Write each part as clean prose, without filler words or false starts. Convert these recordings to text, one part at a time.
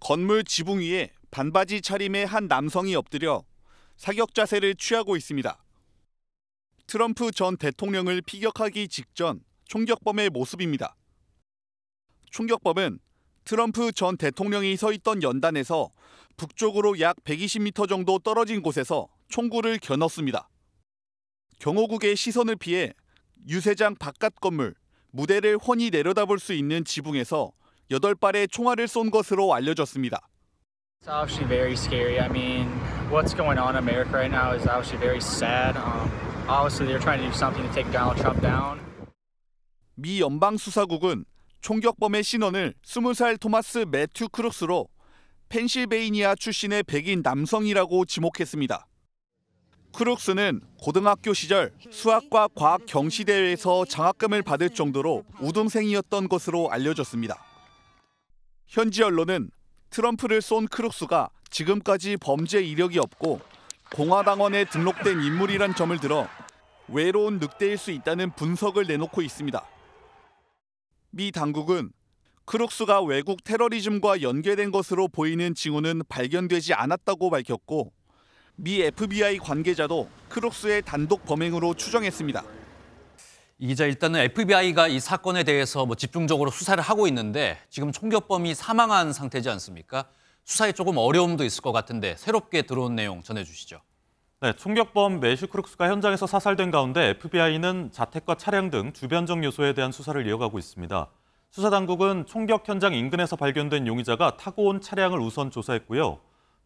건물 지붕 위에 반바지 차림의 한 남성이 엎드려 사격 자세를 취하고 있습니다. 트럼프 전 대통령을 피격하기 직전 총격범의 모습입니다. 총격범은 트럼프 전 대통령이 서 있던 연단에서 북쪽으로 약 120m 정도 떨어진 곳에서 총구를 겨눴습니다. 경호국의 시선을 피해 유세장 바깥 건물, 무대를 훤히 내려다볼 수 있는 지붕에서 8발의 총알을 쏜 것으로 알려졌습니다. It's obviously very scary. I mean, what's going on in America right now is obviously very sad. Obviously, they're trying to do something to take Donald Trump down. 미 연방수사국은 총격범의 신원을 20살 토마스 매튜 크룩스로 펜실베이니아 출신의 백인 남성이라고 지목했습니다. 크룩스는 고등학교 시절 수학과 과학 경시대회에서 장학금을 받을 정도로 우등생이었던 것으로 알려졌습니다. 현지 언론은 트럼프를 쏜 크룩스가 지금까지 범죄 이력이 없고 공화당원에 등록된 인물이란 점을 들어 외로운 늑대일 수 있다는 분석을 내놓고 있습니다. 미 당국은 크룩스가 외국 테러리즘과 연계된 것으로 보이는 징후는 발견되지 않았다고 밝혔고 미 FBI 관계자도 크룩스의 단독 범행으로 추정했습니다. 이 기자, 일단은 FBI가 이 사건에 대해서 집중적으로 수사를 하고 있는데 지금 총격범이 사망한 상태지 않습니까? 수사에 조금 어려움도 있을 것 같은데 새롭게 들어온 내용 전해주시죠. 네, 총격범 매슈 크룩스가 현장에서 사살된 가운데 FBI는 자택과 차량 등 주변적 요소에 대한 수사를 이어가고 있습니다. 수사당국은 총격 현장 인근에서 발견된 용의자가 타고 온 차량을 우선 조사했고요.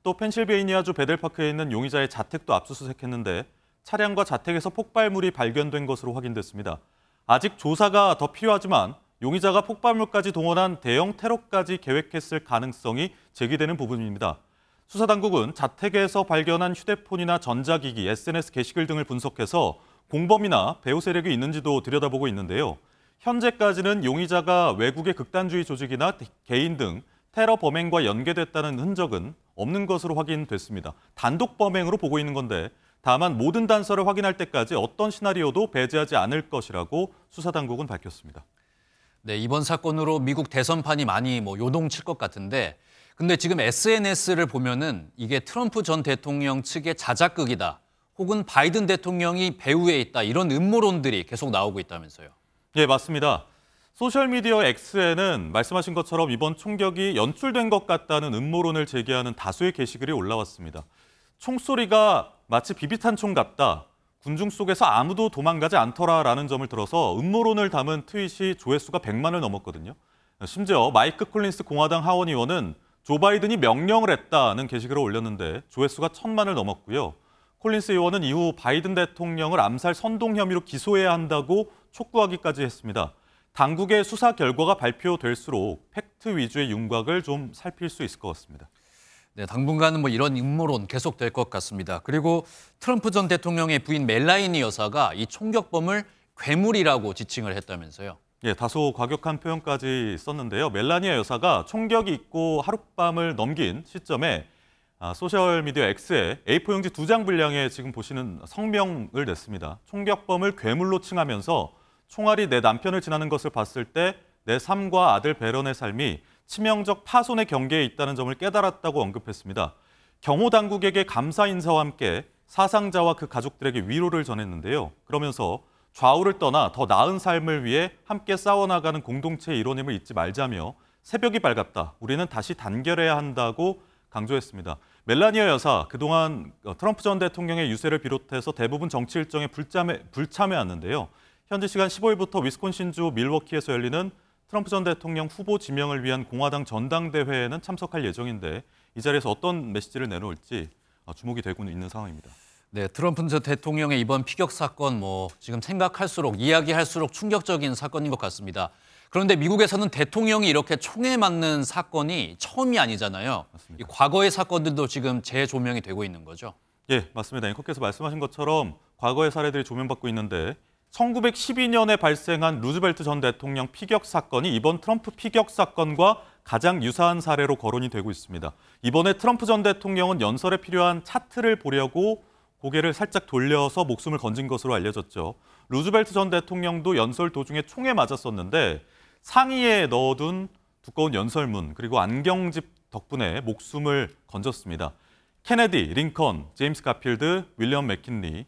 또 펜실베이니아주 베델파크에 있는 용의자의 자택도 압수수색했는데 차량과 자택에서 폭발물이 발견된 것으로 확인됐습니다. 아직 조사가 더 필요하지만 용의자가 폭발물까지 동원한 대형 테러까지 계획했을 가능성이 제기되는 부분입니다. 수사당국은 자택에서 발견한 휴대폰이나 전자기기, SNS 게시글 등을 분석해서 공범이나 배후 세력이 있는지도 들여다보고 있는데요. 현재까지는 용의자가 외국의 극단주의 조직이나 개인 등 테러 범행과 연계됐다는 흔적은 없는 것으로 확인됐습니다. 단독 범행으로 보고 있는 건데 다만 모든 단서를 확인할 때까지 어떤 시나리오도 배제하지 않을 것이라고 수사당국은 밝혔습니다. 네, 이번 사건으로 미국 대선판이 많이 요동칠 것 같은데 근데 지금 SNS를 보면은 이게 트럼프 전 대통령 측의 자작극이다. 혹은 바이든 대통령이 배후에 있다. 이런 음모론들이 계속 나오고 있다면서요. 네, 맞습니다. 소셜미디어 X에는 말씀하신 것처럼 이번 총격이 연출된 것 같다는 음모론을 제기하는 다수의 게시글이 올라왔습니다. 총소리가 마치 비비탄 총 같다. 군중 속에서 아무도 도망가지 않더라라는 점을 들어서 음모론을 담은 트윗이 조회수가 100만을 넘었거든요. 심지어 마이크 콜린스 공화당 하원 의원은 조 바이든이 명령을 했다는 게시글을 올렸는데 조회수가 1000만을 넘었고요. 콜린스 의원은 이후 바이든 대통령을 암살 선동 혐의로 기소해야 한다고 촉구하기까지 했습니다. 당국의 수사 결과가 발표될수록 팩트 위주의 윤곽을 좀 살필 수 있을 것 같습니다. 네, 당분간은 이런 음모론 계속될 것 같습니다. 그리고 트럼프 전 대통령의 부인 멜라니 여사가 이 총격범을 괴물이라고 지칭을 했다면서요. 예, 다소 과격한 표현까지 썼는데요. 멜라니아 여사가 총격이 있고 하룻밤을 넘긴 시점에 소셜미디어 X에 A4 용지 2장 분량의 지금 보시는 성명을 냈습니다. 총격범을 괴물로 칭하면서 총알이 내 남편을 지나는 것을 봤을 때 내 삶과 아들 베런의 삶이 치명적 파손의 경계에 있다는 점을 깨달았다고 언급했습니다. 경호 당국에게 감사 인사와 함께 사상자와 그 가족들에게 위로를 전했는데요. 그러면서 좌우를 떠나 더 나은 삶을 위해 함께 싸워나가는 공동체의 일원임을 잊지 말자며 새벽이 밝았다. 우리는 다시 단결해야 한다고 강조했습니다. 멜라니아 여사, 그동안 트럼프 전 대통령의 유세를 비롯해서 대부분 정치 일정에 불참해왔는데요. 현지 시간 15일부터 위스콘신주 밀워키에서 열리는 트럼프 전 대통령 후보 지명을 위한 공화당 전당대회에는 참석할 예정인데 이 자리에서 어떤 메시지를 내놓을지 주목이 되고 있는 상황입니다. 네, 트럼프 전 대통령의 이번 피격 사건 지금 생각할수록 이야기할수록 충격적인 사건인 것 같습니다. 그런데 미국에서는 대통령이 이렇게 총에 맞는 사건이 처음이 아니잖아요. 맞습니다. 이 과거의 사건들도 지금 재조명이 되고 있는 거죠? 예, 맞습니다. 앵커께서 말씀하신 것처럼 과거의 사례들이 조명받고 있는데 1912년에 발생한 루즈벨트 전 대통령 피격 사건이 이번 트럼프 피격 사건과 가장 유사한 사례로 거론이 되고 있습니다. 이번에 트럼프 전 대통령은 연설에 필요한 차트를 보려고 고개를 살짝 돌려서 목숨을 건진 것으로 알려졌죠. 루즈벨트 전 대통령도 연설 도중에 총에 맞았었는데 상의에 넣어둔 두꺼운 연설문 그리고 안경집 덕분에 목숨을 건졌습니다. 케네디, 링컨, 제임스 가필드, 윌리엄 맥킨리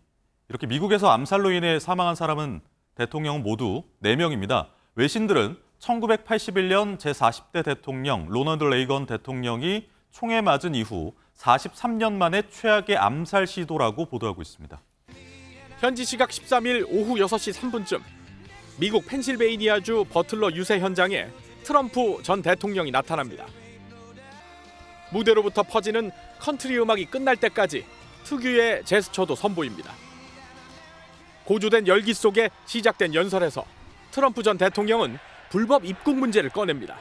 이렇게 미국에서 암살로 인해 사망한 사람은 대통령은 모두 4명입니다. 외신들은 1981년 제40대 대통령 로널드 레이건 대통령이 총에 맞은 이후 43년 만에 최악의 암살 시도라고 보도하고 있습니다. 현지 시각 13일 오후 6시 3분쯤 미국 펜실베이니아주 버틀러 유세 현장에 트럼프 전 대통령이 나타납니다. 무대로부터 퍼지는 컨트리 음악이 끝날 때까지 특유의 제스처도 선보입니다. 고조된 열기 속에 시작된 연설에서 트럼프 전 대통령은 불법 입국 문제를 꺼냅니다.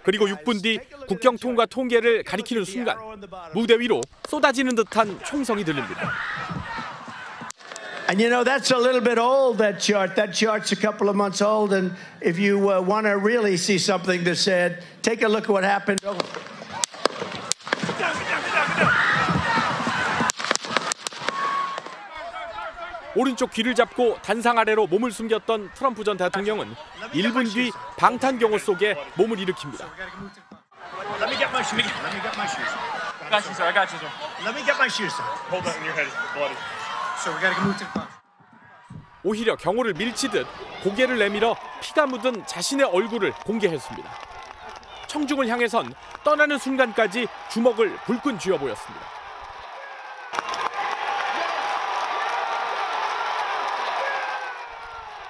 그리고 6분 뒤 국경 통과 통계를 가리키는 순간 무대 위로 쏟아지는 듯한 총성이 들립니다. And you know, that's a little bit old, that chart. That chart's a couple of months old. And if you want to really see something that's said, take a look at what happened. 오른쪽 귀를 잡고 단상 아래로 몸을 숨겼던 트럼프 전 대통령은 1분 뒤 방탄경호 속에 몸을 일으킵니다. Let me get my shoes. Let me get my shoes. Got you, sir. I got you, sir. Let me get my shoes. Hold that in your head. It's bloody. So we got to move to the box. 오히려 경호를 밀치듯 고개를 내밀어 피가 묻은 자신의 얼굴을 공개했습니다. 청중을 향해선 떠나는 순간까지 주먹을 불끈 쥐어 보였습니다.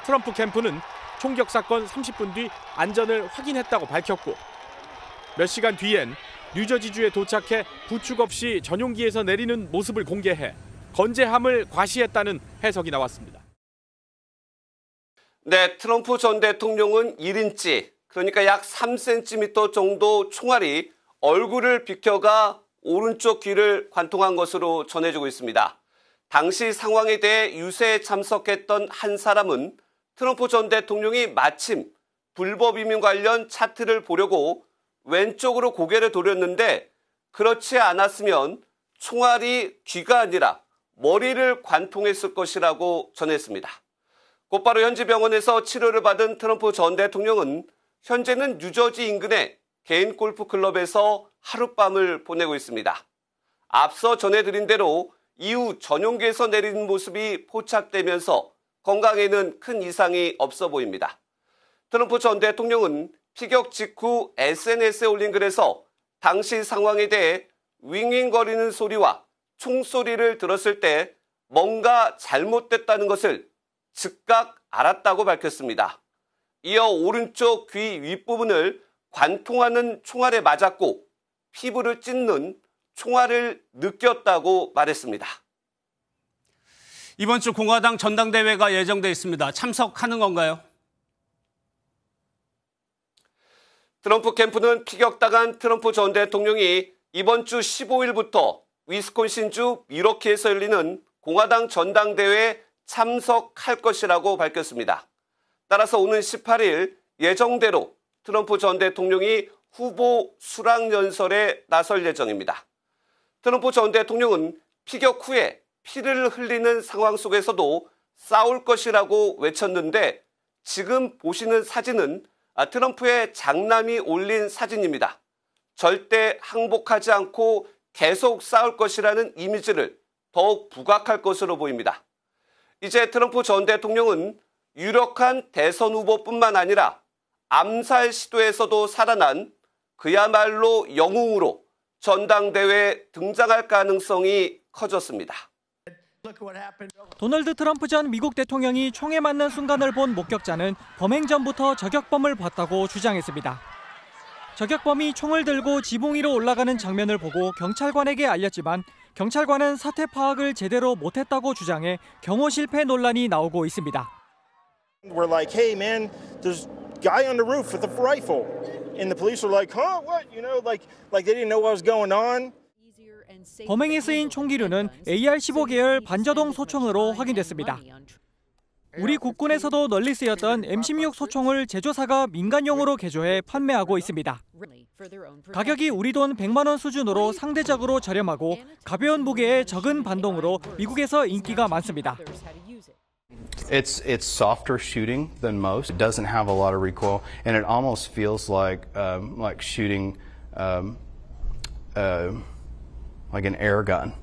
트럼프 캠프는 총격 사건 30분 뒤 안전을 확인했다고 밝혔고 몇 시간 뒤엔 뉴저지주에 도착해 부축 없이 전용기에서 내리는 모습을 공개해 건재함을 과시했다는 해석이 나왔습니다. 네, 트럼프 전 대통령은 1인치, 그러니까 약 3cm 정도 총알이 얼굴을 비켜가 오른쪽 귀를 관통한 것으로 전해지고 있습니다. 당시 상황에 대해 유세에 참석했던 한 사람은 트럼프 전 대통령이 마침 불법 이민 관련 차트를 보려고 왼쪽으로 고개를 돌렸는데 그렇지 않았으면 총알이 귀가 아니라 머리를 관통했을 것이라고 전했습니다. 곧바로 현지 병원에서 치료를 받은 트럼프 전 대통령은 현재는 뉴저지 인근의 개인 골프 클럽에서 하룻밤을 보내고 있습니다. 앞서 전해드린 대로 이후 전용기에서 내리는 모습이 포착되면서 건강에는 큰 이상이 없어 보입니다. 트럼프 전 대통령은 피격 직후 SNS에 올린 글에서 당시 상황에 대해 윙윙거리는 소리와 총소리를 들었을 때 뭔가 잘못됐다는 것을 즉각 알았다고 밝혔습니다. 이어 오른쪽 귀 윗부분을 관통하는 총알에 맞았고 피부를 찢는 총알을 느꼈다고 말했습니다. 이번 주 공화당 전당대회가 예정돼 있습니다. 참석하는 건가요? 트럼프 캠프는 피격당한 트럼프 전 대통령이 이번 주 15일부터 위스콘신주 밀워키에서 열리는 공화당 전당대회에 참석할 것이라고 밝혔습니다. 따라서 오는 18일 예정대로 트럼프 전 대통령이 후보 수락연설에 나설 예정입니다. 트럼프 전 대통령은 피격 후에 피를 흘리는 상황 속에서도 싸울 것이라고 외쳤는데 지금 보시는 사진은 트럼프의 장남이 올린 사진입니다. 절대 항복하지 않고 계속 싸울 것이라는 이미지를 더욱 부각할 것으로 보입니다. 이제 트럼프 전 대통령은 유력한 대선 후보뿐만 아니라 암살 시도에서도 살아난 그야말로 영웅으로 전당대회에 등장할 가능성이 커졌습니다. 도널드 트럼프 전 미국 대통령이 총에 맞는 순간을 본 목격자는 범행 전부터 저격범을 봤다고 주장했습니다. 저격범이 총을 들고 지붕 위로 올라가는 장면을 보고 경찰관에게 알렸지만 경찰관은 사태 파악을 제대로 못했다고 주장해 경호 실패 논란이 나오고 있습니다. We're like, hey man, there's a guy on the roof with a rifle, and the police are like, huh, what? You know, like they didn't know what was going on. 범행에 쓰인 총기류는 AR-15 계열 반저동 소총으로 확인됐습니다. 우리 국군에서도 널리 쓰였던 M16 소총을 제조사가 민간용으로 개조해 판매하고 있습니다. 가격이 우리 돈 100만 원 수준으로 상대적으로 저렴하고 가벼운 무게의 적은 반동으로 미국에서 인기가 많습니다. It's softer shooting than most. It doesn't have a lot of recoil, and it almost feels like shooting like an air gun.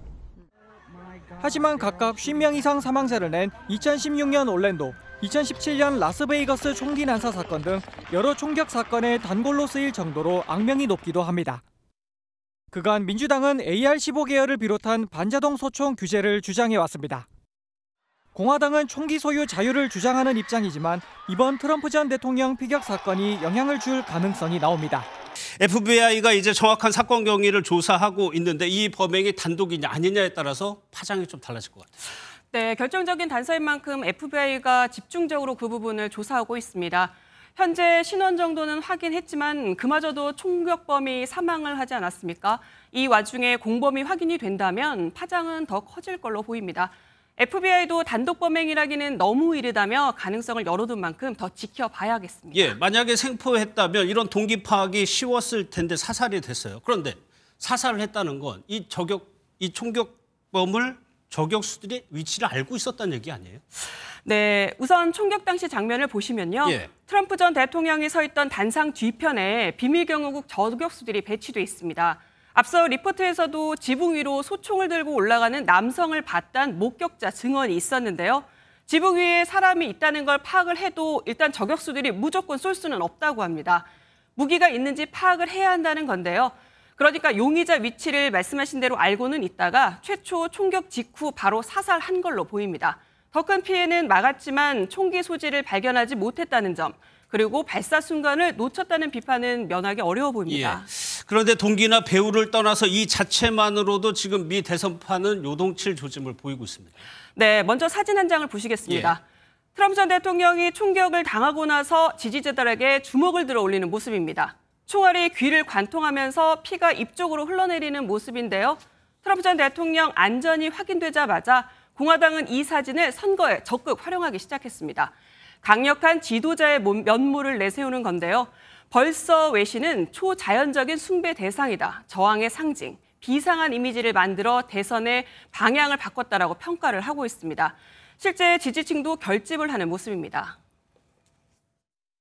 하지만 각각 50명 이상 사망자를 낸 2016년 올랜도, 2017년 라스베이거스 총기 난사 사건 등 여러 총격 사건의 단골로 쓰일 정도로 악명이 높기도 합니다. 그간 민주당은 AR-15 계열을 비롯한 반자동 소총 규제를 주장해왔습니다. 공화당은 총기 소유 자유를 주장하는 입장이지만 이번 트럼프 전 대통령 피격 사건이 영향을 줄 가능성이 나옵니다. FBI가 이제 정확한 사건 경위를 조사하고 있는데 이 범행이 단독이냐 아니냐에 따라서 파장이 좀 달라질 것 같아요. 네, 결정적인 단서인 만큼 FBI가 집중적으로 그 부분을 조사하고 있습니다. 현재 신원 정도는 확인했지만 그마저도 총격범이 사망을 하지 않았습니까? 이 와중에 공범이 확인이 된다면 파장은 더 커질 걸로 보입니다. FBI도 단독 범행이라기는 너무 이르다며 가능성을 열어둔 만큼 더 지켜봐야겠습니다. 예, 만약에 생포했다면 이런 동기 파악이 쉬웠을 텐데 사살이 됐어요. 그런데 사살을 했다는 건 이 총격범을 저격수들의 위치를 알고 있었다는 얘기 아니에요? 네, 우선 총격 당시 장면을 보시면요. 예. 트럼프 전 대통령이 서 있던 단상 뒤편에 비밀경호국 저격수들이 배치돼 있습니다. 앞서 리포트에서도 지붕 위로 소총을 들고 올라가는 남성을 봤다는 목격자 증언이 있었는데요. 지붕 위에 사람이 있다는 걸 파악을 해도 일단 저격수들이 무조건 쏠 수는 없다고 합니다. 무기가 있는지 파악을 해야 한다는 건데요. 그러니까 용의자 위치를 말씀하신 대로 알고는 있다가 최초 총격 직후 바로 사살한 걸로 보입니다. 더 큰 피해는 막았지만 총기 소지를 발견하지 못했다는 점, 그리고 발사 순간을 놓쳤다는 비판은 면하기 어려워 보입니다. 예. 그런데 동기나 배후를 떠나서 이 자체만으로도 지금 미 대선판은 요동칠 조짐을 보이고 있습니다. 네, 먼저 사진 한 장을 보시겠습니다. 예. 트럼프 전 대통령이 총격을 당하고 나서 지지자들에게 주먹을 들어 올리는 모습입니다. 총알이 귀를 관통하면서 피가 입 쪽으로 흘러내리는 모습인데요. 트럼프 전 대통령 안전이 확인되자마자 공화당은 이 사진을 선거에 적극 활용하기 시작했습니다. 강력한 지도자의 면모를 내세우는 건데요. 벌써 외신은 초자연적인 숭배 대상이다, 저항의 상징, 비상한 이미지를 만들어 대선의 방향을 바꿨다라고 평가를 하고 있습니다. 실제 지지층도 결집을 하는 모습입니다.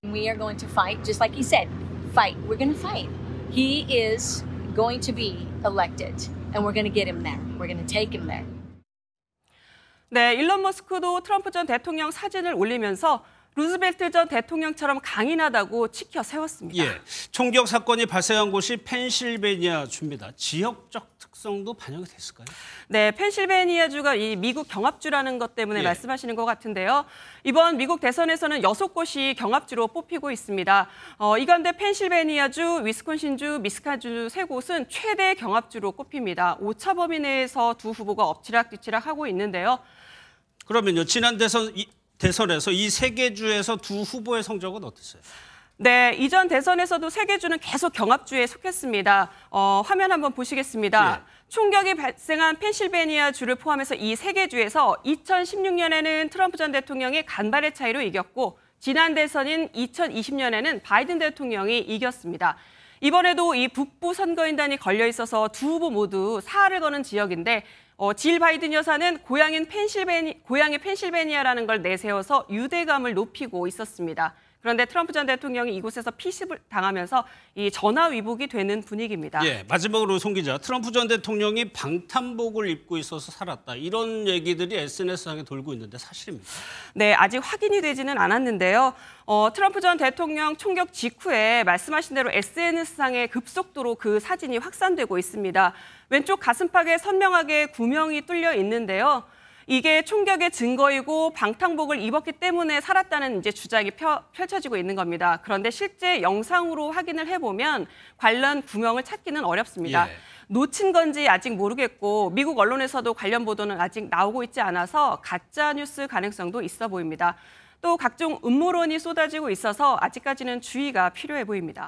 We are going to fight, just like he said. Fight. We're going to fight. He is going to be elected, and we're going to get him there. We're going to take him there. 네, 일론 머스크도 트럼프 전 대통령 사진을 올리면서 루즈벨트 전 대통령처럼 강인하다고 치켜 세웠습니다. 예, 총격 사건이 발생한 곳이 펜실베니아주입니다. 지역적 특성도 반영이 됐을까요? 네, 펜실베니아주가 이 미국 경합주라는 것 때문에 말씀하시는 것 같은데요. 이번 미국 대선에서는 6곳이 경합주로 뽑히고 있습니다. 이 가운데 펜실베니아주, 위스콘신주, 미시간주 3곳은 최대 경합주로 꼽힙니다. 오차 범위 내에서 두 후보가 엎치락뒤치락 하고 있는데요. 그러면요, 지난 대선에서 이 3개 주에서 두 후보의 성적은 어땠어요? 네, 이전 대선에서도 3개 주는 계속 경합주에 속했습니다. 화면 한번 보시겠습니다. 예. 총격이 발생한 펜실베니아 주를 포함해서 이 3개 주에서 2016년에는 트럼프 전 대통령이 간발의 차이로 이겼고 지난 대선인 2020년에는 바이든 대통령이 이겼습니다. 이번에도 이 북부 선거인단이 걸려 있어서 두 후보 모두 사활을 거는 지역인데 질 바이든 여사는 고향인 펜실베니아라는 걸 내세워서 유대감을 높이고 있었습니다. 그런데 트럼프 전 대통령이 이곳에서 피습을 당하면서 이 전화위복이 되는 분위기입니다. 예, 마지막으로 송 기자, 트럼프 전 대통령이 방탄복을 입고 있어서 살았다, 이런 얘기들이 SNS상에 돌고 있는데 사실입니까? 네, 아직 확인이 되지는 않았는데요. 트럼프 전 대통령 총격 직후에 말씀하신 대로 SNS상에 급속도로 그 사진이 확산되고 있습니다. 왼쪽 가슴팍에 선명하게 구멍이 뚫려 있는데요. 이게 총격의 증거이고 방탄복을 입었기 때문에 살았다는 이제 주장이 펼쳐지고 있는 겁니다. 그런데 실제 영상으로 확인을 해보면 관련 구멍을 찾기는 어렵습니다. 예. 놓친 건지 아직 모르겠고 미국 언론에서도 관련 보도는 아직 나오고 있지 않아서 가짜 뉴스 가능성도 있어 보입니다. 또 각종 음모론이 쏟아지고 있어서 아직까지는 주의가 필요해 보입니다.